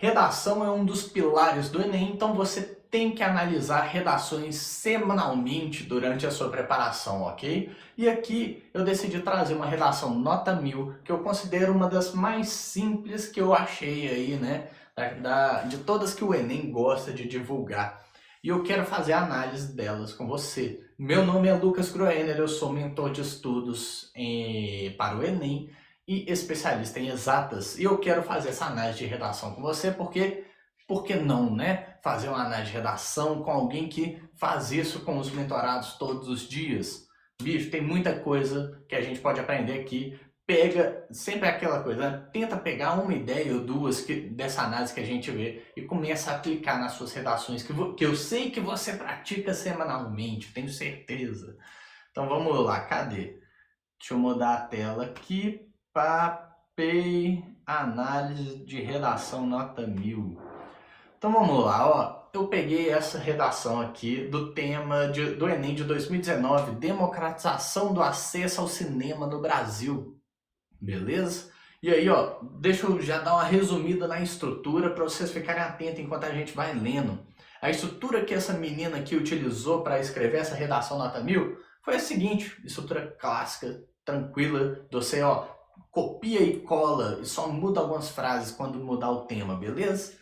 Redação é um dos pilares do Enem, então você tem que analisar redações semanalmente durante a sua preparação, ok? E aqui eu decidi trazer uma redação nota 1000, que eu considero uma das mais simples que eu achei aí, né? De todas que o Enem gosta de divulgar. E eu quero fazer a análise delas com você. Meu nome é Lucas Groener, eu sou mentor de estudos para o Enem e especialista em exatas. E eu quero fazer essa análise de redação com você porque, por que não, né? Fazer uma análise de redação com alguém que faz isso com os mentorados todos os dias. Bicho, tem muita coisa que a gente pode aprender aqui. Pega sempre aquela coisa, né? Tenta pegar uma ideia ou duas dessa análise que a gente vê e começa a aplicar nas suas redações, que eu sei que você pratica semanalmente, tenho certeza. Então vamos lá, cadê? Deixa eu mudar a tela aqui. Papei, análise de redação nota 1000. Então vamos lá, ó. Eu peguei essa redação aqui do tema do Enem de 2019, democratização do acesso ao cinema no Brasil. Beleza? E aí, ó, deixa eu já dar uma resumida na estrutura para vocês ficarem atentos enquanto a gente vai lendo. A estrutura que essa menina aqui utilizou para escrever essa redação nota 1000 foi a seguinte, estrutura clássica, tranquila, você, ó, copia e cola e só muda algumas frases quando mudar o tema, beleza?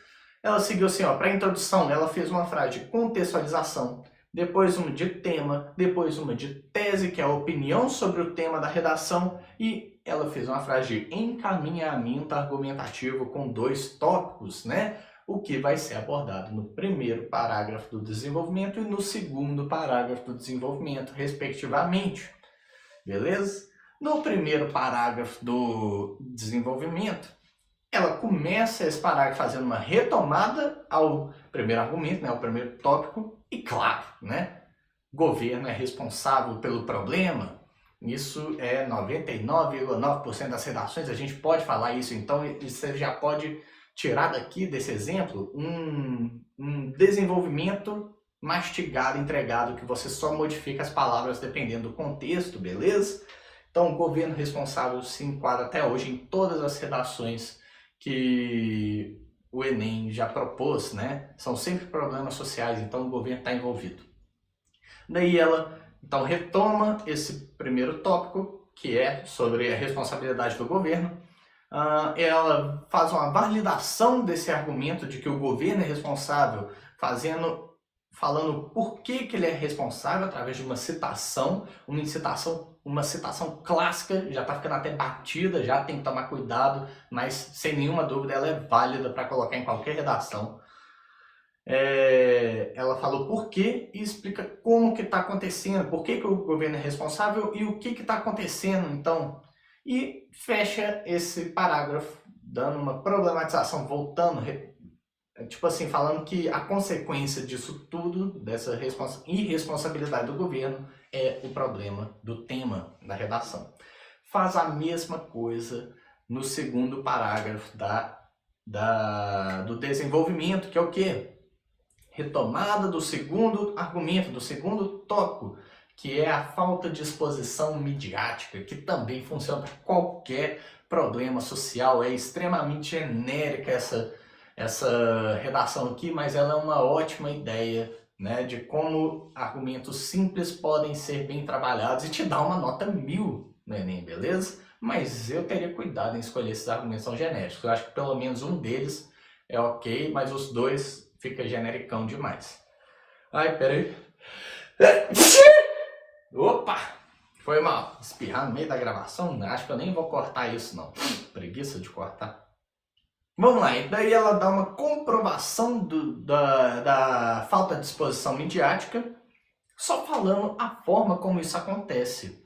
Ela seguiu assim, ó, para introdução, ela fez uma frase de contextualização, depois uma de tema, depois uma de tese, que é a opinião sobre o tema da redação, e ela fez uma frase de encaminhamento argumentativo com 2 tópicos, né? O que vai ser abordado no primeiro parágrafo do desenvolvimento e no segundo parágrafo do desenvolvimento, respectivamente. Beleza? No primeiro parágrafo do desenvolvimento, ela começa esse parágrafo fazendo uma retomada ao primeiro argumento, né, ao primeiro tópico, e claro, né, governo é responsável pelo problema. Isso é 99,9% das redações, a gente pode falar isso, então você já pode tirar daqui desse exemplo um desenvolvimento mastigado, entregado, que você só modifica as palavras dependendo do contexto, beleza? Então, o governo responsável se enquadra até hoje em todas as redações que o Enem já propôs, né? São sempre problemas sociais, então o governo está envolvido. Daí ela, então, retoma esse primeiro tópico, que é sobre a responsabilidade do governo. Ela faz uma validação desse argumento de que o governo é responsável, falando por que ele é responsável através de uma citação, uma citação clássica, já está ficando até batida, já tem que tomar cuidado, mas sem nenhuma dúvida ela é válida para colocar em qualquer redação. Ela falou por quê e explica como que está acontecendo, por que o governo é responsável e o que está acontecendo, então. E fecha esse parágrafo dando uma problematização, voltando, tipo assim, falando que a consequência disso tudo, dessa irresponsabilidade do governo, é o problema do tema da redação. Faz a mesma coisa no segundo parágrafo do desenvolvimento, que é o quê? Retomada do segundo argumento, do segundo tópico, que é a falta de exposição midiática, que também funciona para qualquer problema social. É extremamente genérica essa redação aqui, mas ela é uma ótima ideia, né, de como argumentos simples podem ser bem trabalhados e te dá uma nota 1000 no Enem, beleza? Mas eu teria cuidado em escolher esses argumentos são genéricos. Eu acho que pelo menos um deles é ok, mas os dois fica genericão demais. Ai, peraí. Opa! Foi mal. Espirrar no meio da gravação? Acho que eu nem vou cortar isso, não. Preguiça de cortar. Vamos lá, e daí ela dá uma comprovação da falta de exposição midiática, só falando a forma como isso acontece.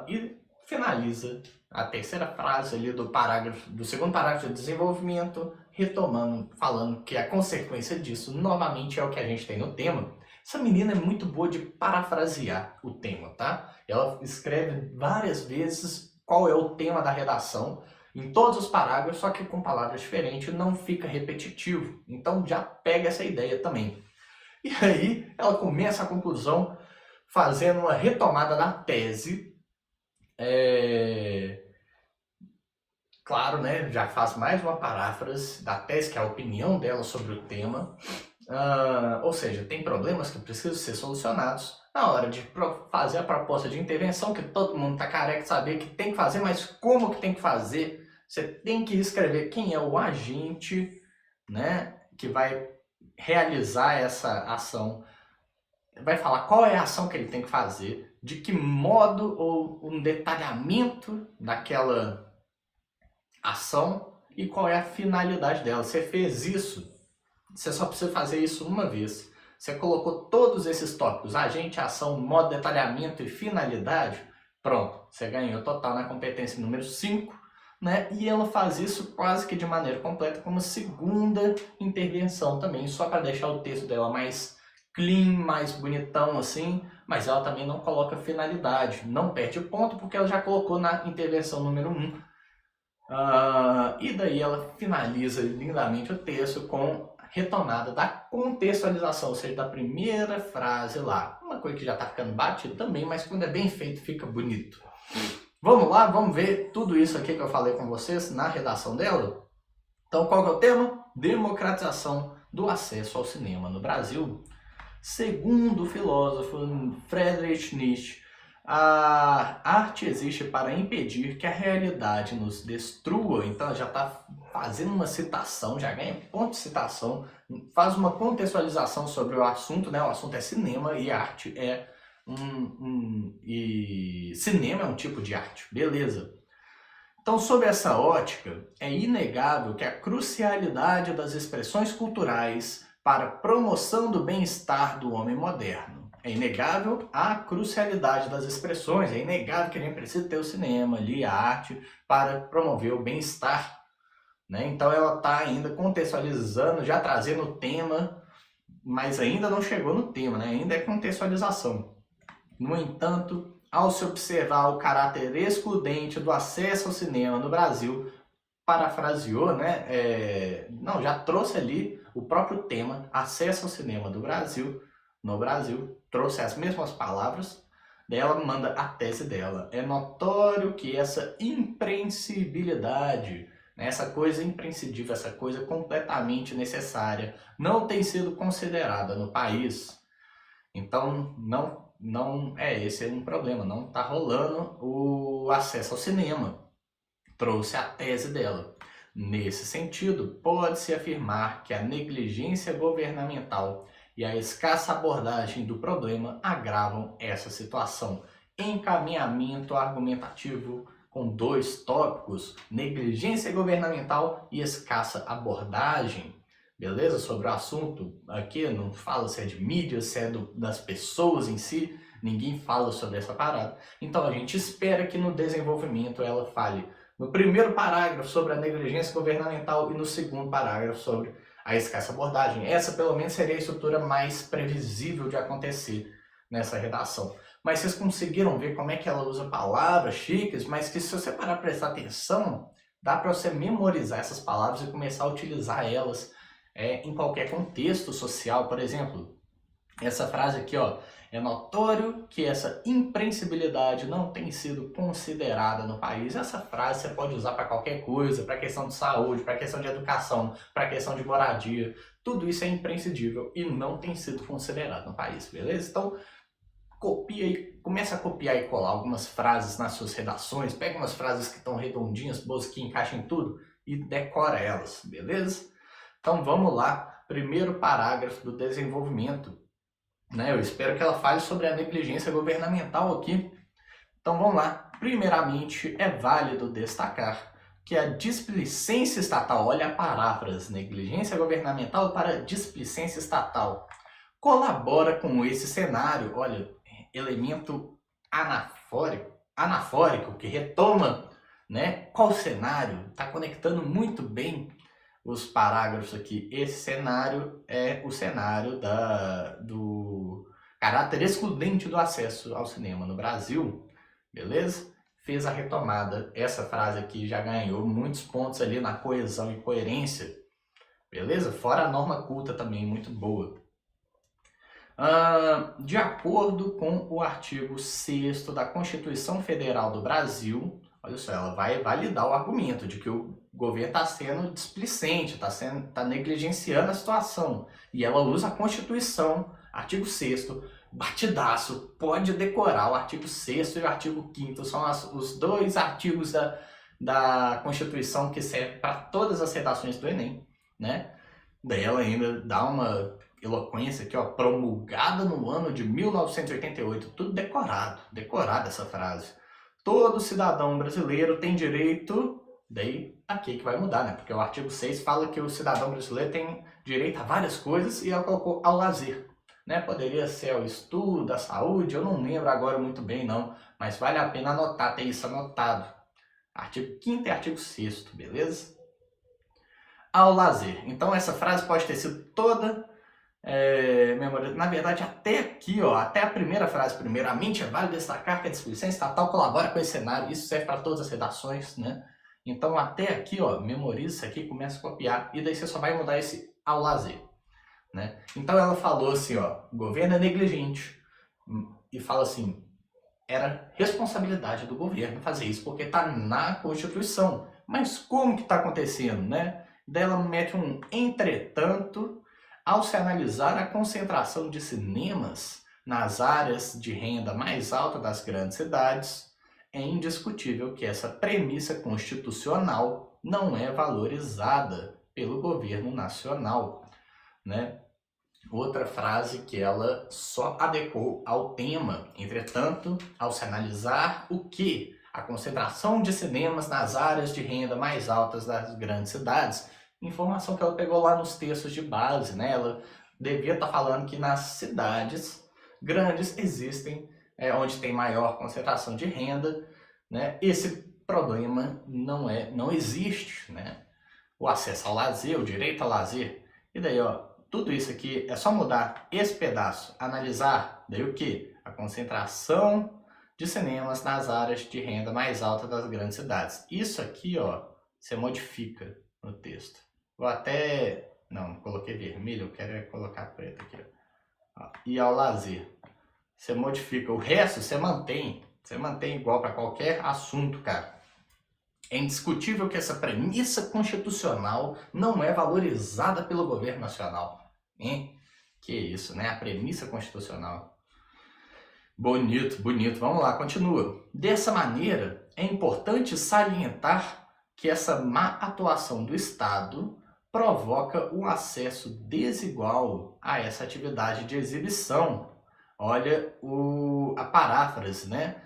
E finaliza a terceira frase ali do segundo parágrafo de desenvolvimento, retomando, falando que a consequência disso, novamente, é o que a gente tem no tema. Essa menina é muito boa de parafrasear o tema, tá? Ela escreve várias vezes qual é o tema da redação, em todos os parágrafos, só que com palavras diferentes, não fica repetitivo. Então já pega essa ideia também. E aí ela começa a conclusão fazendo uma retomada da tese, claro, né, já faz mais uma paráfrase da tese, que é a opinião dela sobre o tema. Ou seja, tem problemas que precisam ser solucionados na hora de fazer a proposta de intervenção, que todo mundo está careca de saber que tem que fazer, mas como que tem que fazer? Você tem que escrever quem é o agente, né, que vai realizar essa ação, vai falar qual é a ação que ele tem que fazer, de que modo, ou um detalhamento daquela ação e qual é a finalidade dela. Você fez isso, você só precisa fazer isso uma vez. Você colocou todos esses tópicos, agente, ação, modo, detalhamento e finalidade, pronto, você ganhou total na competência número 5, né? E ela faz isso quase que de maneira completa como segunda intervenção também, só para deixar o texto dela mais clean, mais bonitão assim, mas ela também não coloca finalidade, não perde o ponto porque ela já colocou na intervenção número 1. E daí ela finaliza lindamente o texto com retomada da contextualização, ou seja, da primeira frase lá. Uma coisa que já está ficando batida também, mas quando é bem feito fica bonito. Vamos lá, vamos ver tudo isso aqui que eu falei com vocês na redação dela? Então, qual que é o tema? Democratização do acesso ao cinema no Brasil. Segundo o filósofo Friedrich Nietzsche, a arte existe para impedir que a realidade nos destrua. Então já está fazendo uma citação, já ganha ponto de citação, faz uma contextualização sobre o assunto, né? O assunto é cinema e arte é e cinema é um tipo de arte, beleza. Então, sob essa ótica, é inegável que a crucialidade das expressões culturais para a promoção do bem-estar do homem moderno. É inegável a crucialidade das expressões, é inegável que a gente precisa ter o cinema ali, a arte, para promover o bem-estar, né? Então ela está ainda contextualizando, já trazendo o tema, mas ainda não chegou no tema, né? Ainda é contextualização. No entanto, ao se observar o caráter excludente do acesso ao cinema no Brasil, parafraseou, né? Já trouxe ali o próprio tema, acesso ao cinema no Brasil, trouxe as mesmas palavras, daí ela manda a tese dela. É notório que essa imprescindibilidade, né, essa coisa imprescindível, essa coisa completamente necessária, não tem sido considerada no país. Então, esse é um problema, não está rolando o acesso ao cinema. Trouxe a tese dela. Nesse sentido, pode-se afirmar que a negligência governamental e a escassa abordagem do problema agravam essa situação. Encaminhamento argumentativo com 2 tópicos, negligência governamental e escassa abordagem. Beleza? Sobre o assunto, aqui não fala se é de mídia, se é das pessoas em si, ninguém fala sobre essa parada. Então a gente espera que no desenvolvimento ela fale no primeiro parágrafo sobre a negligência governamental e no segundo parágrafo sobre a escassa abordagem. Essa pelo menos seria a estrutura mais previsível de acontecer nessa redação. Mas vocês conseguiram ver como é que ela usa palavras chiques, mas que se você parar para prestar atenção, dá para você memorizar essas palavras e começar a utilizar elas em qualquer contexto social. Por exemplo, essa frase aqui, ó, é notório que essa imprescindibilidade não tem sido considerada no país. Essa frase você pode usar para qualquer coisa, para questão de saúde, para questão de educação, para questão de moradia. Tudo isso é imprescindível e não tem sido considerado no país, beleza? Então, começa a copiar e colar algumas frases nas suas redações, pega umas frases que estão redondinhas, boas, que encaixem tudo e decora elas, beleza? Então vamos lá, primeiro parágrafo do desenvolvimento, né? Eu espero que ela fale sobre a negligência governamental aqui. Então vamos lá. Primeiramente, é válido destacar que a displicência estatal, olha a paráfrase, negligência governamental para displicência estatal, colabora com esse cenário, olha, elemento anafórico que retoma, né? Qual cenário? Está conectando muito bem os parágrafos aqui. Esse cenário é o cenário do caráter excludente do acesso ao cinema no Brasil, beleza? Fez a retomada. Essa frase aqui já ganhou muitos pontos ali na coesão e coerência, beleza? Fora a norma culta também, muito boa. De acordo com o artigo 6º da Constituição Federal do Brasil, Olha só, ela vai validar o argumento de que o governo está sendo displicente, tá negligenciando a situação. E ela usa a Constituição, artigo 6º, batidaço, pode decorar o artigo 6º e o artigo 5º, são os dois artigos da Constituição que servem para todas as redações do Enem, né? Daí ela ainda dá uma eloquência aqui, ó, promulgada no ano de 1988, tudo decorado essa frase. Todo cidadão brasileiro tem direito, daí aqui que vai mudar, né? Porque o artigo 6 fala que o cidadão brasileiro tem direito a várias coisas e ela colocou ao lazer, né? Poderia ser ao estudo, à saúde, eu não lembro agora muito bem não, mas vale a pena anotar, ter isso anotado. Artigo 5º e artigo 6º, beleza? Ao lazer. Então essa frase pode ter sido toda memorizada. Na verdade, até aqui, ó, até a primeira frase, primeiramente é válido destacar que a distribuição estatal colabora com esse cenário. Isso serve para todas as redações, né? Então até aqui, ó, memoriza isso aqui, começa a copiar e daí você só vai mudar esse ao lazer, né? Então ela falou assim, ó, o governo é negligente e fala assim, era responsabilidade do governo fazer isso porque está na Constituição. Mas como que está acontecendo, né? Daí ela mete um entretanto, ao se analisar a concentração de cinemas nas áreas de renda mais alta das grandes cidades, é indiscutível que essa premissa constitucional não é valorizada pelo governo nacional, né? Outra frase que ela só adequou ao tema. Entretanto, ao se analisar o que? A concentração de cinemas nas áreas de renda mais altas das grandes cidades. Informação que ela pegou lá nos textos de base, né? Ela devia estar falando que nas cidades grandes existem, onde tem maior concentração de renda, né? Esse problema não existe, né? O acesso ao lazer, o direito ao lazer. E daí, ó, tudo isso aqui é só mudar esse pedaço, analisar, daí o que? A concentração de cinemas nas áreas de renda mais alta das grandes cidades. Isso aqui, ó, você modifica no texto. Vou até... Não, coloquei vermelho, eu quero colocar preto aqui, ó. E ao lazer. Você modifica. O resto você mantém. Você mantém igual para qualquer assunto, cara. É indiscutível que essa premissa constitucional não é valorizada pelo governo nacional. Hein? Que isso, né? A premissa constitucional. Bonito, bonito. Vamos lá, continua. Dessa maneira, é importante salientar que essa má atuação do Estado provoca um acesso desigual a essa atividade de exibição. Olha a paráfrase, né?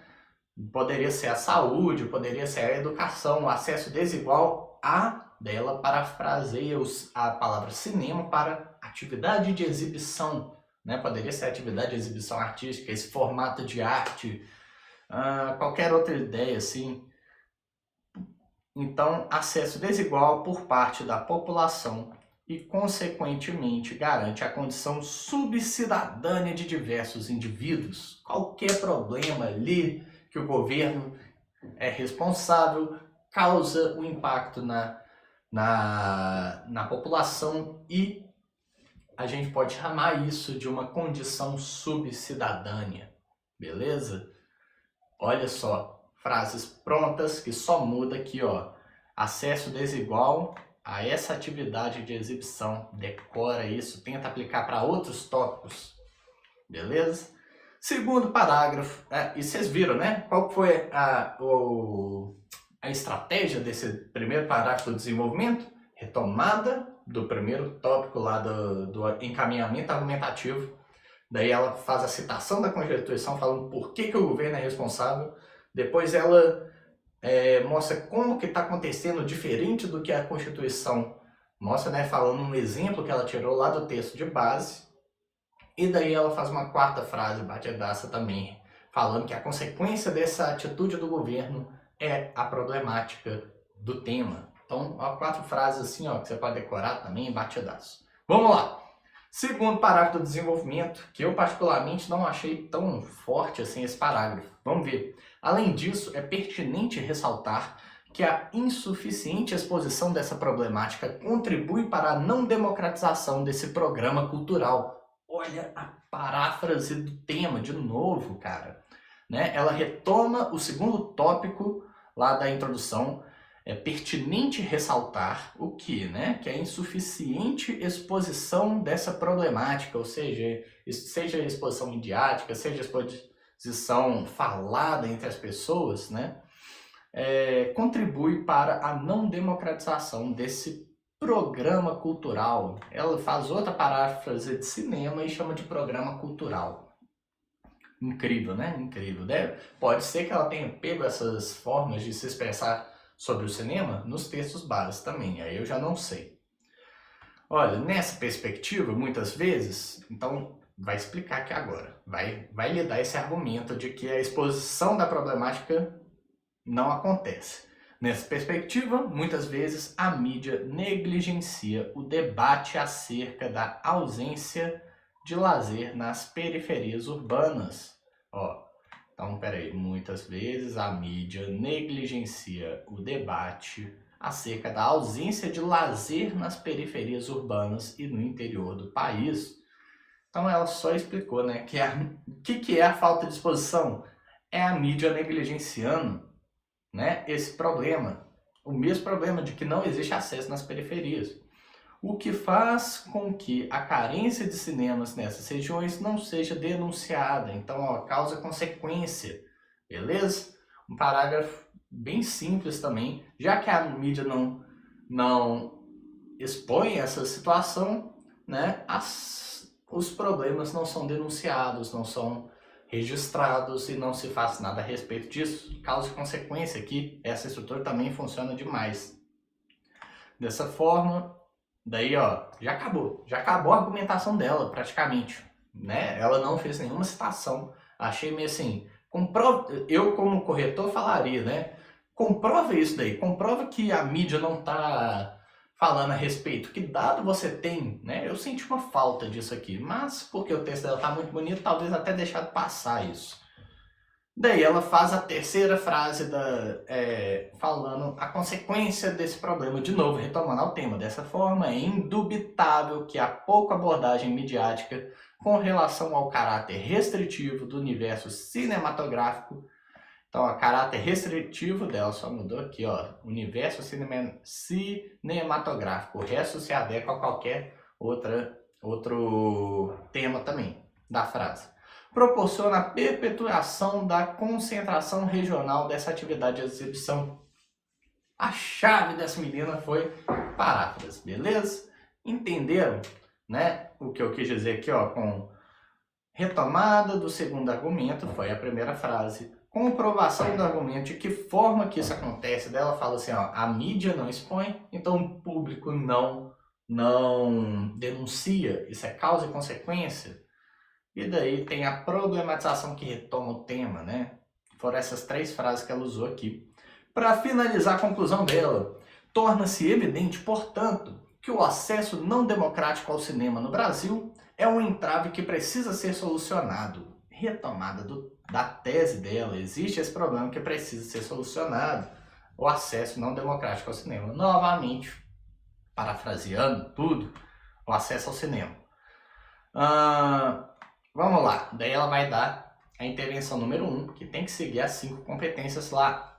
Poderia ser a saúde, poderia ser a educação, o acesso desigual a dela parafraseia a palavra cinema para atividade de exibição, né? Poderia ser atividade de exibição artística, esse formato de arte, qualquer outra ideia assim. Então, acesso desigual por parte da população e, consequentemente, garante a condição subcidadânea de diversos indivíduos. Qualquer problema ali que o governo é responsável causa um impacto na população e a gente pode chamar isso de uma condição subcidadânea, beleza? Olha só. Frases prontas que só muda aqui, ó. Acesso desigual a essa atividade de exibição. Decora isso, tenta aplicar para outros tópicos. Beleza? Segundo parágrafo. E vocês viram, né? Qual foi a estratégia desse primeiro parágrafo do desenvolvimento? Retomada do primeiro tópico lá do encaminhamento argumentativo. Daí ela faz a citação da Constituição falando por que o governo é responsável. Depois ela mostra como que está acontecendo diferente do que a Constituição mostra, né? Falando um exemplo que ela tirou lá do texto de base. E daí ela faz uma quarta frase, batidaça também, falando que a consequência dessa atitude do governo é a problemática do tema. Então, ó, 4 frases assim, ó, que você pode decorar também, batidaço. Vamos lá! Segundo parágrafo do desenvolvimento, que eu particularmente não achei tão forte assim esse parágrafo. Vamos ver. Além disso, é pertinente ressaltar que a insuficiente exposição dessa problemática contribui para a não democratização desse programa cultural. Olha a paráfrase do tema de novo, cara. Né? Ela retoma o segundo tópico lá da introdução, é pertinente ressaltar o que, né? Que a insuficiente exposição dessa problemática, ou seja, seja exposição midiática, seja exposição falada entre as pessoas, né? Contribui para a não democratização desse programa cultural. Ela faz outra paráfrase de cinema e chama de programa cultural. Incrível, né? Incrível. Pode ser que ela tenha pego essas formas de se expressar sobre o cinema nos textos básicos também, aí eu já não sei. Olha, nessa perspectiva, muitas vezes, então vai explicar aqui agora, vai lhe dar esse argumento de que a exposição da problemática não acontece. Nessa perspectiva, muitas vezes a mídia negligencia o debate acerca da ausência de lazer nas periferias urbanas. Então, peraí, muitas vezes a mídia negligencia o debate acerca da ausência de lazer nas periferias urbanas e no interior do país. Então ela só explicou, né, que é a falta de exposição? É a mídia negligenciando, né, esse problema, o mesmo problema de que não existe acesso nas periferias. O que faz com que a carência de cinemas nessas regiões não seja denunciada. Então, causa-consequência, beleza? Um parágrafo bem simples também, já que a mídia não expõe essa situação, né? Os problemas não são denunciados, não são registrados e não se faz nada a respeito disso. Causa-consequência aqui, essa estrutura também funciona demais. Dessa forma, daí, já acabou a argumentação dela, praticamente, né? Ela não fez nenhuma citação. Achei meio assim, eu como corretor falaria, né? Comprova isso daí, comprova que a mídia não tá falando a respeito, que dado você tem, né? Eu senti uma falta disso aqui, mas porque o texto dela tá muito bonito, talvez até deixado passar isso. Daí ela faz a terceira frase falando a consequência desse problema, de novo, retomando ao tema. Dessa forma, é indubitável que há pouca abordagem midiática com relação ao caráter restritivo do universo cinematográfico. Então, o caráter restritivo dela só mudou aqui, universo cinematográfico. O resto se adequa a qualquer outro tema também da frase. Proporciona a perpetuação da concentração regional dessa atividade de exibição. A chave dessa menina foi paráfrase, beleza? Entenderam, né? O que eu quis dizer aqui, com retomada do segundo argumento, foi a primeira frase. Comprovação do argumento, de que forma que isso acontece. Dela fala assim, a mídia não expõe, então o público não denuncia. Isso é causa e consequência. E daí tem a problematização que retoma o tema, né? Foram essas três frases que ela usou aqui. Para finalizar a conclusão dela, torna-se evidente, portanto, que o acesso não democrático ao cinema no Brasil é um entrave que precisa ser solucionado. Retomada da tese dela, existe esse problema que precisa ser solucionado, o acesso não democrático ao cinema. Novamente, parafraseando tudo, o acesso ao cinema. Vamos lá, daí ela vai dar a intervenção número 1, que tem que seguir as 5 competências lá.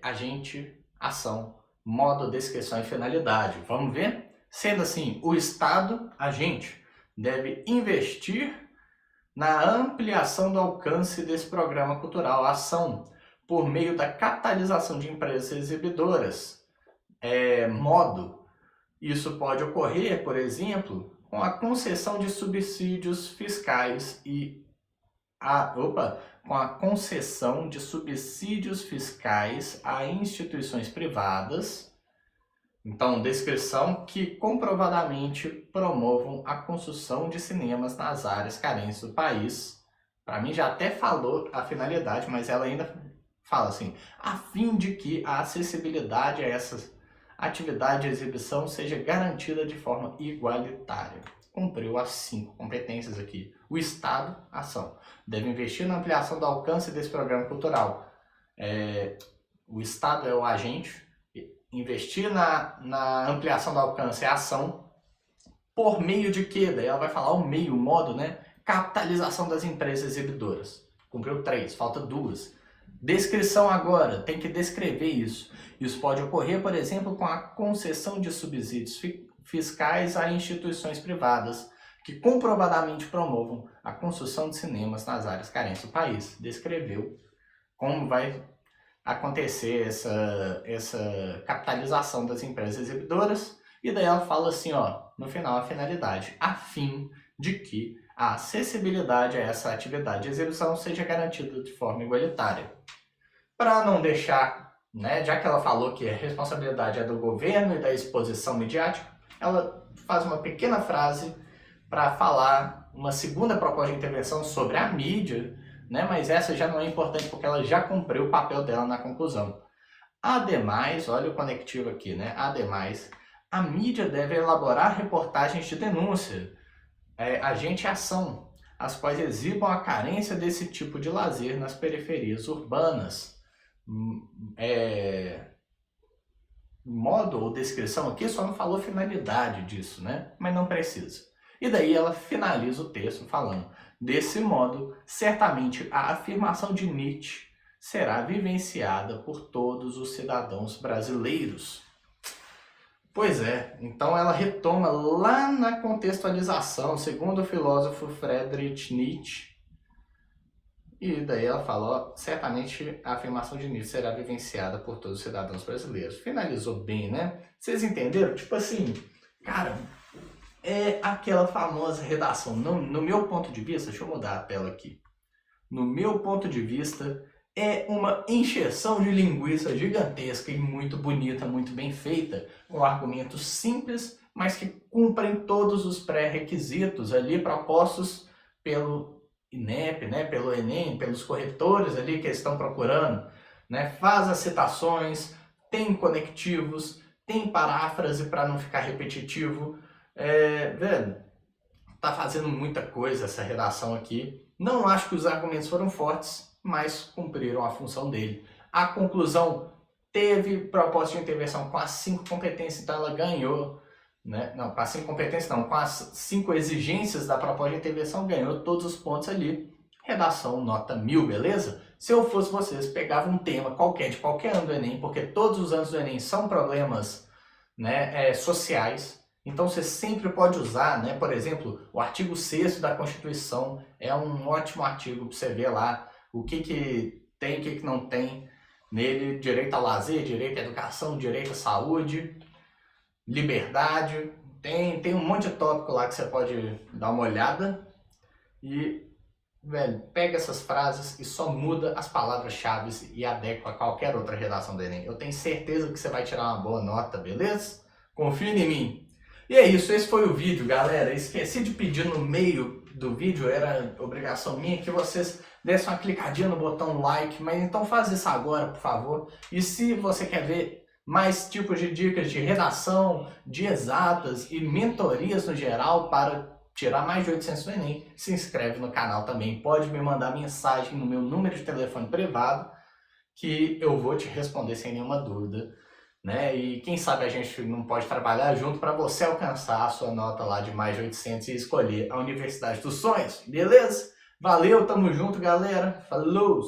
Agente, ação, modo, descrição e finalidade. Vamos ver? Sendo assim, o Estado, agente, deve investir na ampliação do alcance desse programa cultural, ação, por meio da capitalização de empresas exibidoras. Modo, isso pode ocorrer, por exemplo, com a concessão de subsídios fiscais com a concessão de subsídios fiscais a instituições privadas. Então, descrição que comprovadamente promovam a construção de cinemas nas áreas carentes do país. Para mim já até falou a finalidade, mas ela ainda fala assim, a fim de que a acessibilidade a essas atividades de exibição seja garantida de forma igualitária. Cumpriu as 5 competências aqui. O Estado, ação, deve investir na ampliação do alcance desse programa cultural. O Estado é o agente, investir na ampliação do alcance é a ação, por meio de quê? Daí ela vai falar o meio, o modo, né? Capitalização das empresas exibidoras. Cumpriu 3, falta 2. Descrição agora, tem que descrever isso. Isso pode ocorrer, por exemplo, com a concessão de subsídios fiscais a instituições privadas que comprovadamente promovam a construção de cinemas nas áreas carentes do país. Descreveu como vai acontecer essa capitalização das empresas exibidoras, e daí ela fala assim, ó, no final, a finalidade, a fim de que a acessibilidade a essa atividade de exibição seja garantida de forma igualitária. Para não deixar, né, já que ela falou que a responsabilidade é do governo e da exposição midiática, ela faz uma pequena frase para falar uma segunda proposta de intervenção sobre a mídia, né, mas essa já não é importante porque ela já cumpriu o papel dela na conclusão. Ademais, olha o conectivo aqui, né? Ademais, a mídia deve elaborar reportagens de denúncia, agente e ação, as quais exibam a carência desse tipo de lazer nas periferias urbanas. Modo ou descrição aqui só não falou finalidade disso, né? Mas não precisa. E daí ela finaliza o texto falando: desse modo, certamente a afirmação de Nietzsche será vivenciada por todos os cidadãos brasileiros. Pois é, então ela retoma lá na contextualização, segundo o filósofo Friedrich Nietzsche, e daí ela fala, ó, certamente a afirmação de Nietzsche será vivenciada por todos os cidadãos brasileiros. Finalizou bem, né? Vocês entenderam? Tipo assim, cara, é aquela famosa redação. No meu ponto de vista, deixa eu mudar a tela aqui. No meu ponto de vista, é uma encheção de linguiça gigantesca e muito bonita, muito bem feita, com argumentos simples, mas que cumprem todos os pré-requisitos ali propostos pelo INEP, né, pelo Enem, pelos corretores ali que eles estão procurando, né? Faz as citações, tem conectivos, tem paráfrase para não ficar repetitivo. Velho, tá fazendo muita coisa essa redação aqui. Não acho que os argumentos foram fortes, mas cumpriram a função dele. A conclusão teve proposta de intervenção com as 5 competências, então ela ganhou, né? Não, com as 5 competências não, com as 5 exigências da proposta de intervenção, ganhou todos os pontos ali. Redação nota 1000, beleza? Se eu fosse vocês, pegava um tema qualquer, de qualquer ano do Enem, porque todos os anos do Enem são problemas, né, sociais. Então você sempre pode usar, né, por exemplo, o artigo 6º da Constituição é um ótimo artigo para você ver lá o que tem, o que não tem nele: direito ao lazer, direito à educação, direito à saúde, liberdade. Tem um monte de tópico lá que você pode dar uma olhada e, velho, pega essas frases e só muda as palavras-chave e adequa a qualquer outra redação do Enem. Eu tenho certeza que você vai tirar uma boa nota, beleza? Confia em mim. E é isso, esse foi o vídeo, galera. Esqueci de pedir no meio do vídeo, era obrigação minha que vocês dessem uma clicadinha no botão like, mas então faz isso agora, por favor. E se você quer ver mais tipos de dicas de redação, de exatas e mentorias no geral para tirar mais de 800 do Enem, se inscreve no canal também. Pode me mandar mensagem no meu número de telefone privado que eu vou te responder sem nenhuma dúvida, né? E quem sabe a gente não pode trabalhar junto para você alcançar a sua nota lá de mais de 800 e escolher a Universidade dos Sonhos, beleza? Valeu, tamo junto, galera. Falou!